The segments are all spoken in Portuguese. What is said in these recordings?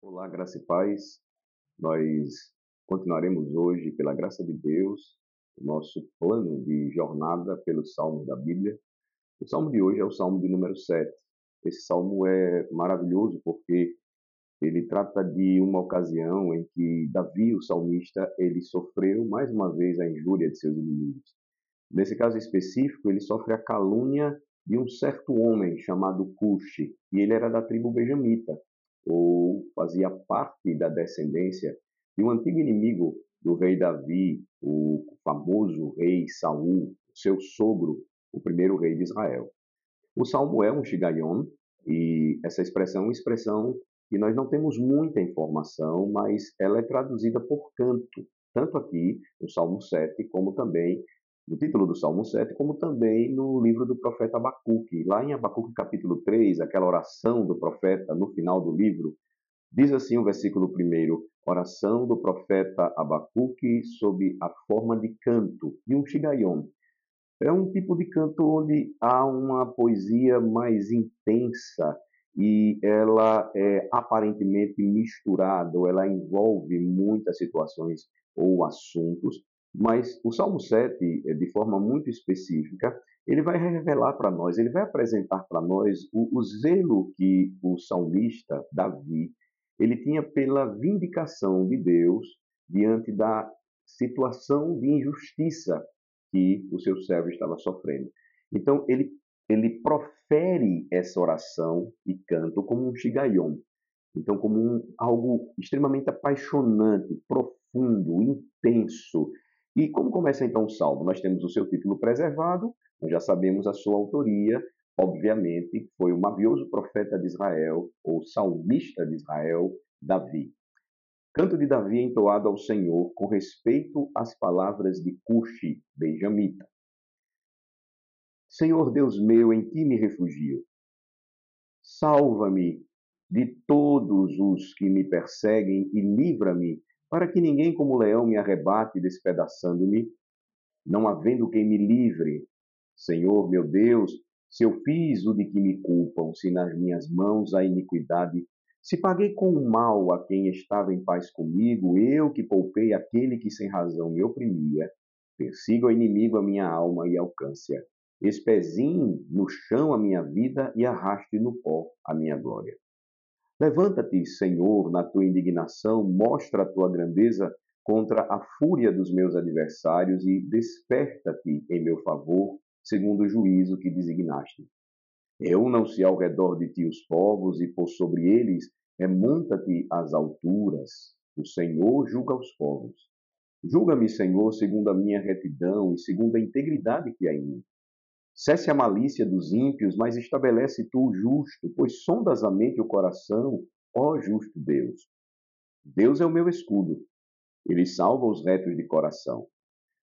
Olá, graça e paz. Nós continuaremos hoje, pela graça de Deus, o nosso plano de jornada pelos salmos da Bíblia. O salmo de hoje é o salmo de número 7. Esse salmo é maravilhoso porque ele trata de uma ocasião em que Davi, o salmista, ele sofreu mais uma vez a injúria de seus inimigos. Nesse caso específico, ele sofre a calúnia de um certo homem chamado Cuxi, e ele era da tribo benjamita, ou fazia parte da descendência de um antigo inimigo do rei Davi, o famoso rei Saul, seu sogro, o primeiro rei de Israel. O salmo é um shigaion, e essa expressão é uma expressão que nós não temos muita informação, mas ela é traduzida por canto, tanto aqui no Salmo 7, como também no título do Salmo 7, como também no livro do profeta Abacuque. Lá em Abacuque capítulo 3, aquela oração do profeta no final do livro, diz assim o versículo 1: oração do profeta Abacuque sob a forma de canto, de um shigaion. É um tipo de canto onde há uma poesia mais intensa e ela é aparentemente misturada, ou ela envolve muitas situações ou assuntos, mas o Salmo 7, de forma muito específica, ele vai revelar para nós, ele vai apresentar para nós o zelo que o salmista Davi, ele tinha pela vindicação de Deus diante da situação de injustiça que o seu servo estava sofrendo. Então, ele profere essa oração e canto como um shigaion, então como algo extremamente apaixonante, profundo, intenso. E como começa então o salmo? Nós temos o seu título preservado, nós já sabemos a sua autoria, obviamente foi o mavioso profeta de Israel, ou salmista de Israel, Davi. Canto de Davi entoado ao Senhor com respeito às palavras de Cuxi, benjamita. Senhor Deus meu, em ti me refugio. Salva-me de todos os que me perseguem e livra-me, para que ninguém como leão me arrebate, despedaçando-me, não havendo quem me livre. Senhor meu Deus, se eu fiz o de que me culpam, se nas minhas mãos há iniquidade, se paguei com o mal a quem estava em paz comigo, eu que poupei aquele que sem razão me oprimia, persiga o inimigo a minha alma e alcance-a. Espezinhe no chão a minha vida e arraste no pó a minha glória. Levanta-te, Senhor, na tua indignação, mostra a tua grandeza contra a fúria dos meus adversários e desperta-te em meu favor, segundo o juízo que designaste. Reúnam-se ao redor de ti os povos e por sobre eles remonta-te às alturas. O Senhor julga os povos. Julga-me, Senhor, segundo a minha retidão e segundo a integridade que há em mim. Cesse a malícia dos ímpios, mas estabelece tu o justo, pois sondas a mente e o coração, ó justo Deus. Deus é o meu escudo, ele salva os retos de coração.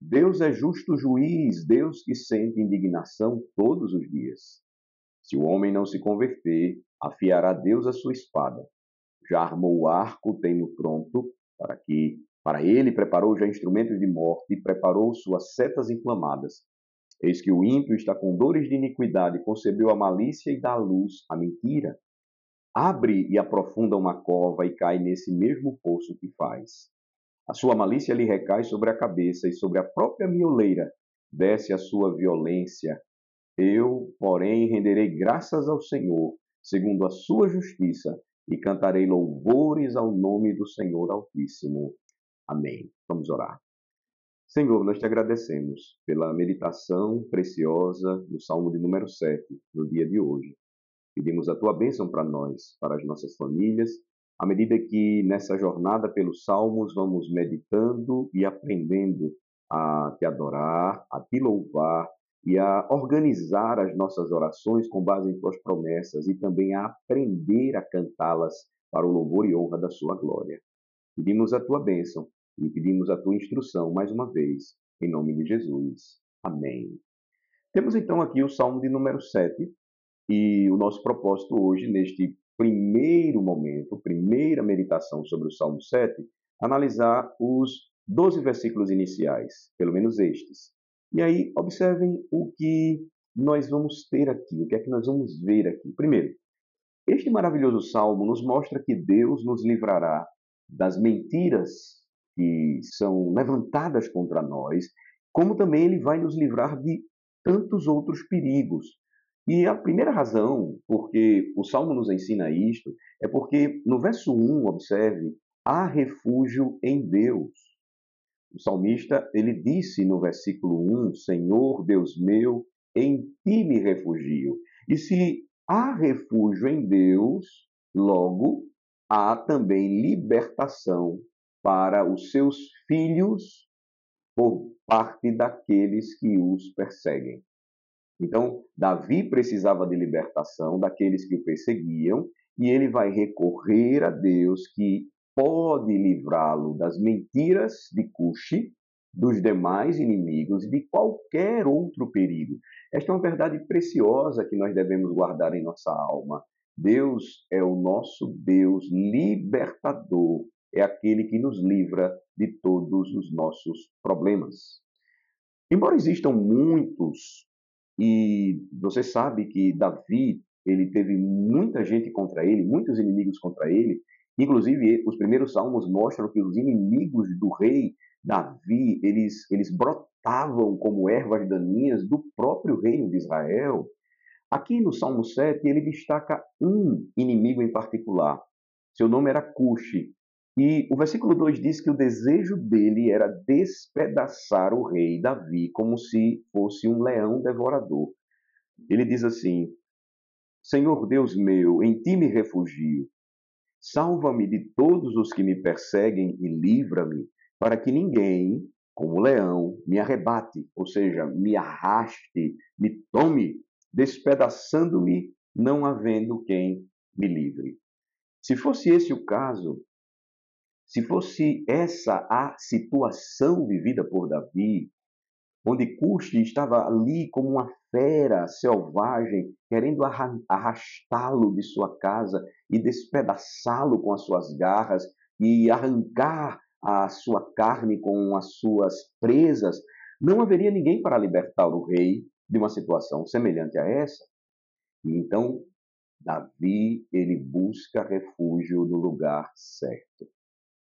Deus é justo juiz, Deus que sente indignação todos os dias. Se o homem não se converter, afiará Deus a sua espada. Já armou o arco, tem-no pronto, para ele preparou já instrumentos de morte e preparou suas setas inflamadas. Eis que o ímpio está com dores de iniquidade, concebeu a malícia e dá à luz a mentira. Abre e aprofunda uma cova e cai nesse mesmo poço que faz. A sua malícia lhe recai sobre a cabeça e sobre a própria mioleira desce a sua violência. Eu, porém, renderei graças ao Senhor, segundo a sua justiça, e cantarei louvores ao nome do Senhor Altíssimo. Amém. Vamos orar. Senhor, nós te agradecemos pela meditação preciosa do Salmo de número 7, no dia de hoje. Pedimos a tua bênção para nós, para as nossas famílias, à medida que nessa jornada pelos Salmos vamos meditando e aprendendo a te adorar, a te louvar e a organizar as nossas orações com base em tuas promessas e também a aprender a cantá-las para o louvor e honra da sua glória. Pedimos a tua bênção e pedimos a tua instrução mais uma vez, em nome de Jesus. Amém. Temos então aqui o Salmo de número 7 e o nosso propósito hoje, neste primeiro momento, primeira meditação sobre o Salmo 7, analisar os 12 versículos iniciais, pelo menos estes. E aí, observem o que nós vamos ter aqui, o que é que nós vamos ver aqui. Primeiro, Este maravilhoso salmo nos mostra que Deus nos livrará das mentiras que são levantadas contra nós, como também ele vai nos livrar de tantos outros perigos. E a primeira razão porque o salmo nos ensina isto é porque no verso 1, observe, há refúgio em Deus. O salmista, ele disse no versículo 1, Senhor Deus meu, em ti me refugio. E se há refúgio em Deus, logo há também libertação para os seus filhos por parte daqueles que os perseguem. Então, Davi precisava de libertação daqueles que o perseguiam, e ele vai recorrer a Deus que pode livrá-lo das mentiras de Cuxi, dos demais inimigos e de qualquer outro perigo. Esta é uma verdade preciosa que nós devemos guardar em nossa alma. Deus é o nosso Deus libertador, é aquele que nos livra de todos os nossos problemas. Embora existam muitos, e você sabe que Davi, ele teve muita gente contra ele, muitos inimigos contra ele, inclusive os primeiros salmos mostram que os inimigos do rei Davi, eles brotavam como ervas daninhas do próprio reino de Israel. Aqui no Salmo 7, ele destaca um inimigo em particular. Seu nome era Cuxi. E o versículo 2 diz que o desejo dele era despedaçar o rei Davi como se fosse um leão devorador. Ele diz assim: Senhor Deus meu, em ti me refugio. Salva-me de todos os que me perseguem e livra-me, para que ninguém, como leão, me arrebate, ou seja, me arraste, me tome, despedaçando-me, não havendo quem me livre. Se fosse esse o caso, se fosse essa a situação vivida por Davi, onde Cuxi estava ali como uma fera selvagem, querendo arrastá-lo de sua casa e despedaçá-lo com as suas garras e arrancar a sua carne com as suas presas, não haveria ninguém para libertar o rei de uma situação semelhante a essa. E então Davi, ele busca refúgio no lugar certo.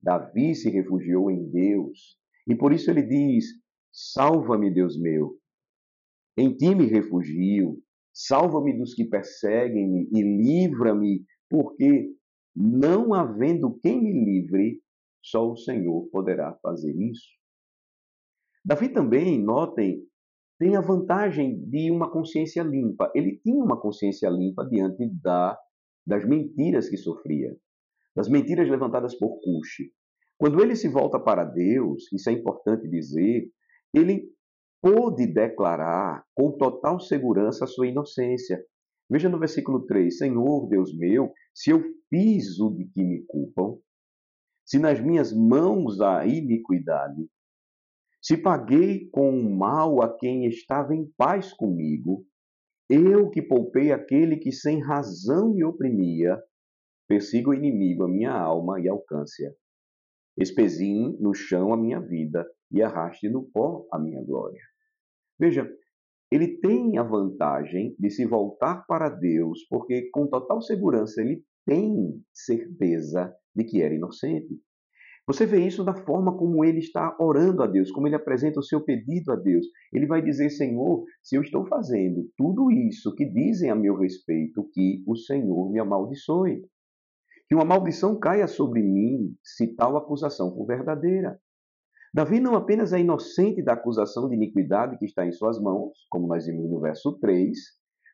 Davi se refugiou em Deus. E por isso ele diz: Salva-me, Deus meu, em ti me refugio, salva-me dos que perseguem-me e livra-me, porque não havendo quem me livre, só o Senhor poderá fazer isso. Davi também, notem, tem a vantagem de uma consciência limpa. Ele tinha uma consciência limpa diante das mentiras que sofria, das mentiras levantadas por Cuxi. Quando ele se volta para Deus, isso é importante dizer, ele pôde declarar com total segurança a sua inocência. Veja no versículo 3: Senhor Deus meu, se eu fiz o de que me culpam, se nas minhas mãos há iniquidade, se paguei com o mal a quem estava em paz comigo, eu que poupei aquele que sem razão me oprimia, persiga o inimigo a minha alma e alcance-a. Espezinhe no chão a minha vida e arraste no pó a minha glória. Veja, ele tem a vantagem de se voltar para Deus, porque com total segurança ele tem certeza de que era inocente. Você vê isso da forma como ele está orando a Deus, como ele apresenta o seu pedido a Deus. Ele vai dizer: Senhor, se eu estou fazendo tudo isso que dizem a meu respeito, que o Senhor me amaldiçoe. Que uma maldição caia sobre mim, se tal acusação for verdadeira. Davi não apenas é inocente da acusação de iniquidade que está em suas mãos, como nós vimos no verso 3,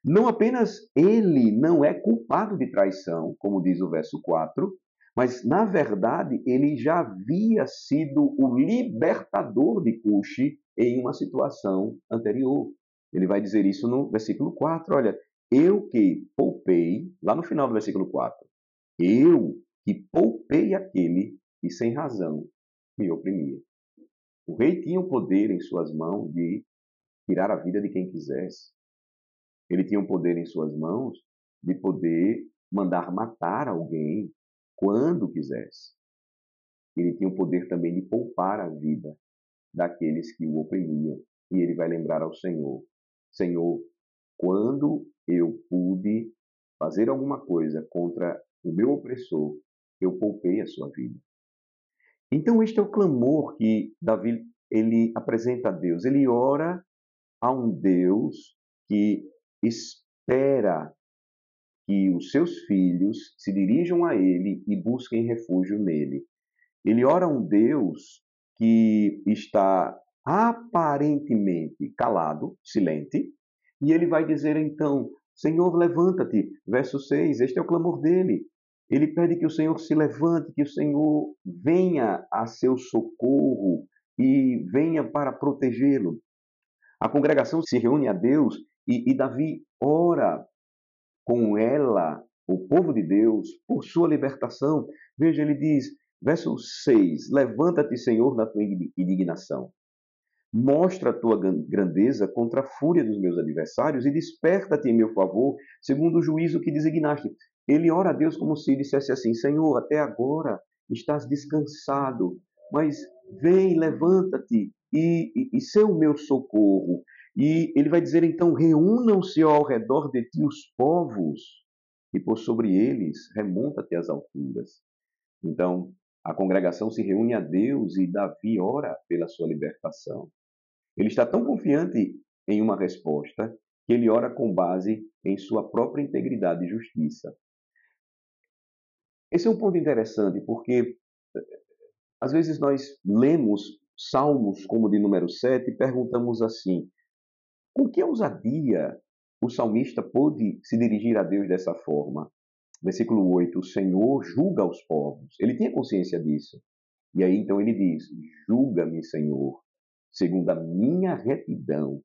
não apenas ele não é culpado de traição, como diz o verso 4, mas, na verdade, ele já havia sido o libertador de Cuxi em uma situação anterior. Ele vai dizer isso no versículo 4, olha, eu que poupei, lá no final do versículo 4, eu que poupei aquele que sem razão me oprimia. O rei tinha o poder em suas mãos de tirar a vida de quem quisesse. Ele tinha o poder em suas mãos de poder mandar matar alguém quando quisesse. Ele tinha o poder também de poupar a vida daqueles que o oprimiam. E ele vai lembrar ao Senhor: Senhor, quando eu pude fazer alguma coisa contra o meu opressor, eu poupei a sua vida. Então este é o clamor que Davi ele apresenta a Deus. Ele ora a um Deus que espera que os seus filhos se dirijam a ele e busquem refúgio nele. Ele ora a um Deus que está aparentemente calado, silente, e ele vai dizer então: Senhor, levanta-te. Verso 6, este é o clamor dele. Ele pede que o Senhor se levante, que o Senhor venha a seu socorro e venha para protegê-lo. A congregação se reúne a Deus e Davi ora com ela, o povo de Deus, por sua libertação. Veja, ele diz, verso 6, levanta-te, Senhor, na tua indignação. Mostra a tua grandeza contra a fúria dos meus adversários e desperta-te em meu favor, segundo o juízo que designaste. Ele ora a Deus como se dissesse assim, Senhor, até agora estás descansado, mas vem, levanta-te e sê o meu socorro. E ele vai dizer então, reúnam-se ao redor de ti os povos, e por sobre eles remonta-te às alturas. Então, a congregação se reúne a Deus e Davi ora pela sua libertação. Ele está tão confiante em uma resposta que ele ora com base em sua própria integridade e justiça. Esse é um ponto interessante porque às vezes nós lemos salmos como o de número 7 e perguntamos assim: com que ousadia o salmista pôde se dirigir a Deus dessa forma? Versículo 8: o Senhor julga os povos. Ele tinha consciência disso. E aí então ele diz: julga-me, Senhor, segundo a minha retidão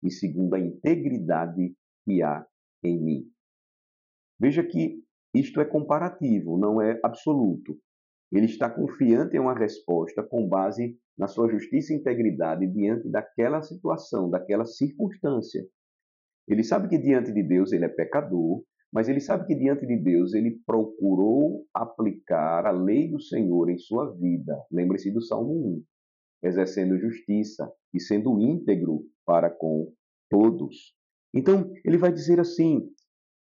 e segundo a integridade que há em mim. Veja que isto é comparativo, não é absoluto. Ele está confiante em uma resposta com base na sua justiça e integridade diante daquela situação, daquela circunstância. Ele sabe que diante de Deus ele é pecador, mas ele sabe que diante de Deus ele procurou aplicar a lei do Senhor em sua vida. Lembre-se do Salmo 1, exercendo justiça e sendo íntegro para com todos. Então, ele vai dizer assim: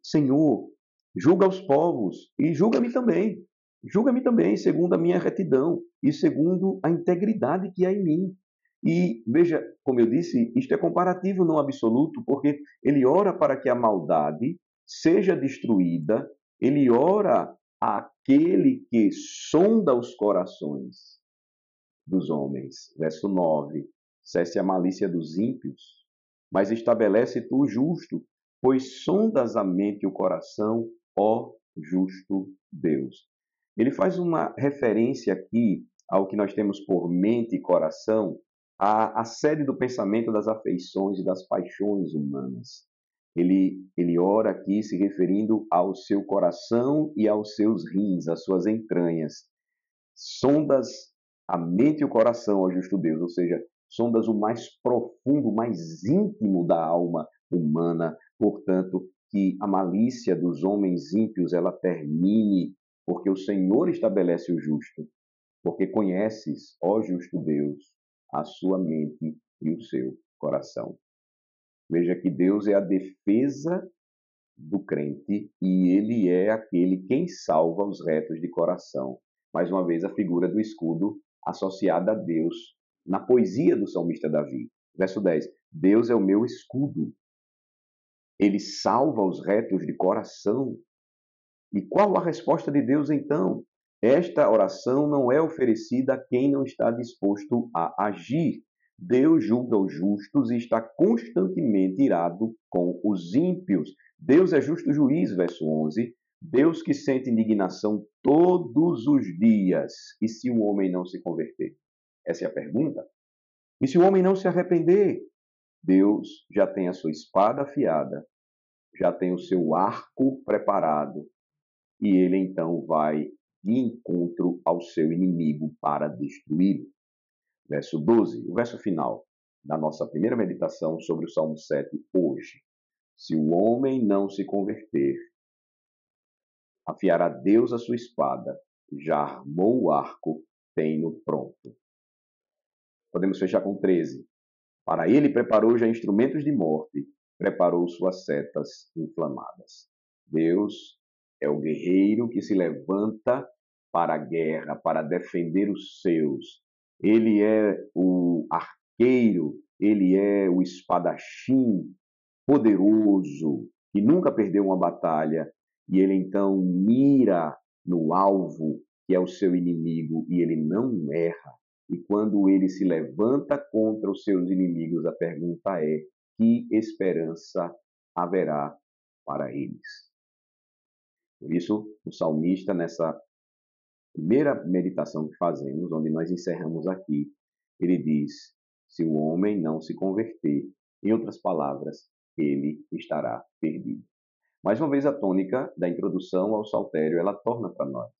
Senhor, julga os povos e julga-me também. Julga-me também, segundo a minha retidão e segundo a integridade que há em mim. E veja, como eu disse, isto é comparativo, não absoluto, porque ele ora para que a maldade seja destruída, ele ora àquele que sonda os corações dos homens. Verso 9: cesse a malícia dos ímpios, mas estabelece tu o justo, pois sondas a mente e o coração, ó justo Deus. Ele faz uma referência aqui ao que nós temos por mente e coração, a sede do pensamento, das afeições e das paixões humanas. Ele ora aqui se referindo ao seu coração e aos seus rins, às suas entranhas. Sondas a mente e o coração, ó justo Deus, ou seja, sondas o mais profundo, o mais íntimo da alma humana, portanto, que a malícia dos homens ímpios ela termine, porque o Senhor estabelece o justo, porque conheces, ó justo Deus, a sua mente e o seu coração. Veja que Deus é a defesa do crente e ele é aquele quem salva os retos de coração. Mais uma vez, a figura do escudo associada a Deus na poesia do salmista Davi. Verso 10: Deus é o meu escudo, ele salva os retos de coração. E qual a resposta de Deus então? Esta oração não é oferecida a quem não está disposto a agir. Deus julga os justos e está constantemente irado com os ímpios. Deus é justo juiz, verso 11. Deus que sente indignação todos os dias. E se o homem não se converter? Essa é a pergunta. E se o homem não se arrepender? Deus já tem a sua espada afiada, já tem o seu arco preparado, e ele então vai de encontro ao seu inimigo para destruí-lo. Verso 12, o verso final da nossa primeira meditação sobre o Salmo 7 hoje. Se o homem não se converter, afiará Deus a sua espada, já armou o arco, tem-no pronto. Podemos fechar com 13. Para ele preparou já instrumentos de morte, preparou suas setas inflamadas. Deus é o guerreiro que se levanta para a guerra, para defender os seus. Ele é o arqueiro, ele é o espadachim poderoso, que nunca perdeu uma batalha, e ele então mira no alvo, que é o seu inimigo, e ele não erra. E quando ele se levanta contra os seus inimigos, a pergunta é: que esperança haverá para eles? Por isso, o salmista, nessa primeira meditação que fazemos, onde nós encerramos aqui, ele diz: se o homem não se converter, em outras palavras, ele estará perdido. Mais uma vez, a tônica da introdução ao saltério, ela torna para nós: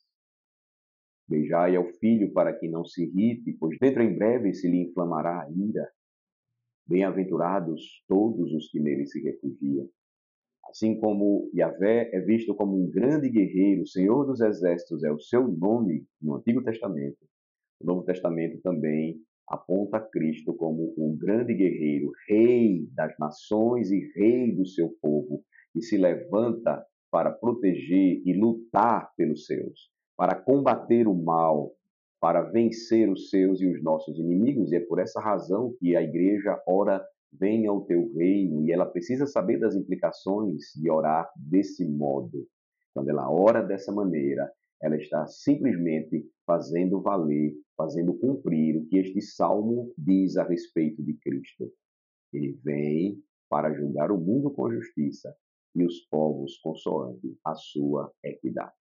beijai ao filho para que não se irrite, pois dentro em breve se lhe inflamará a ira. Bem-aventurados todos os que nele se refugiam. Assim como Yahvé é visto como um grande guerreiro, o Senhor dos Exércitos é o seu nome no Antigo Testamento, o Novo Testamento também aponta Cristo como um grande guerreiro, rei das nações e rei do seu povo, que se levanta para proteger e lutar pelos seus, para combater o mal, para vencer os seus e os nossos inimigos. E é por essa razão que a igreja ora: venha o teu reino, e ela precisa saber das implicações de orar desse modo. Quando ela ora dessa maneira, ela está simplesmente fazendo valer, fazendo cumprir o que este salmo diz a respeito de Cristo. Ele vem para julgar o mundo com justiça e os povos consoante a sua equidade.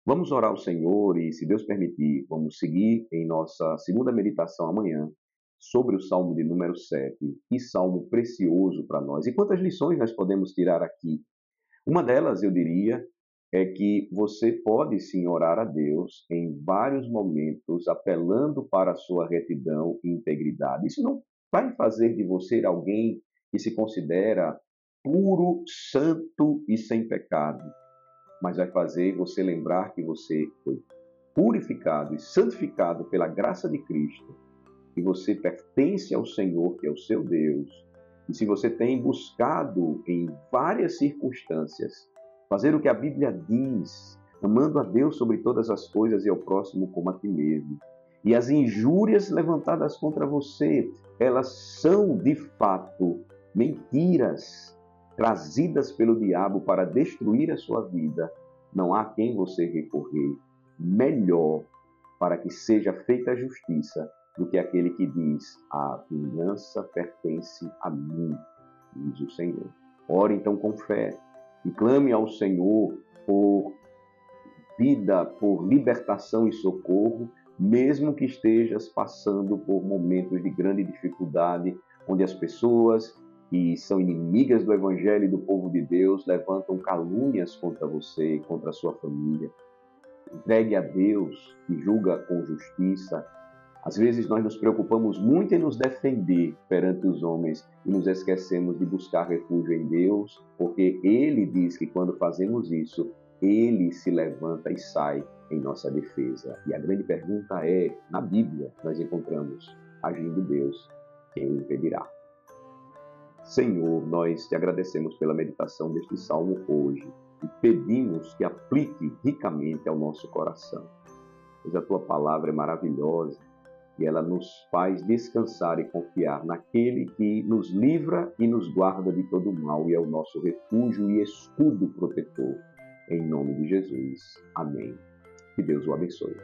Vamos orar ao Senhor e, se Deus permitir, vamos seguir em nossa segunda meditação amanhã sobre o Salmo de número 7. Que salmo precioso para nós. E quantas lições nós podemos tirar aqui? Uma delas, eu diria, é que você pode sim orar a Deus em vários momentos, apelando para a sua retidão e integridade. Isso não vai fazer de você alguém que se considera puro, santo e sem pecado, mas vai fazer você lembrar que você foi purificado e santificado pela graça de Cristo, que você pertence ao Senhor, que é o seu Deus. E se você tem buscado em várias circunstâncias fazer o que a Bíblia diz, amando a Deus sobre todas as coisas e ao próximo como a ti mesmo, e as injúrias levantadas contra você, elas são de fato mentiras trazidas pelo diabo para destruir a sua vida, não há quem você recorrer melhor para que seja feita a justiça do que aquele que diz: a vingança pertence a mim, diz o Senhor. Ore então com fé e clame ao Senhor por vida, por libertação e socorro, mesmo que estejas passando por momentos de grande dificuldade, onde as pessoas que são inimigas do Evangelho e do povo de Deus levantam calúnias contra você, contra a sua família. Entregue a Deus, que julga com justiça. Às vezes nós nos preocupamos muito em nos defender perante os homens e nos esquecemos de buscar refúgio em Deus, porque Ele diz que quando fazemos isso, Ele se levanta e sai em nossa defesa. E a grande pergunta é: na Bíblia nós encontramos: agindo Deus, quem o impedirá? Senhor, nós te agradecemos pela meditação deste salmo hoje e pedimos que aplique ricamente ao nosso coração, pois a tua palavra é maravilhosa e ela nos faz descansar e confiar naquele que nos livra e nos guarda de todo mal e é o nosso refúgio e escudo protetor. Em nome de Jesus. Amém. Que Deus o abençoe.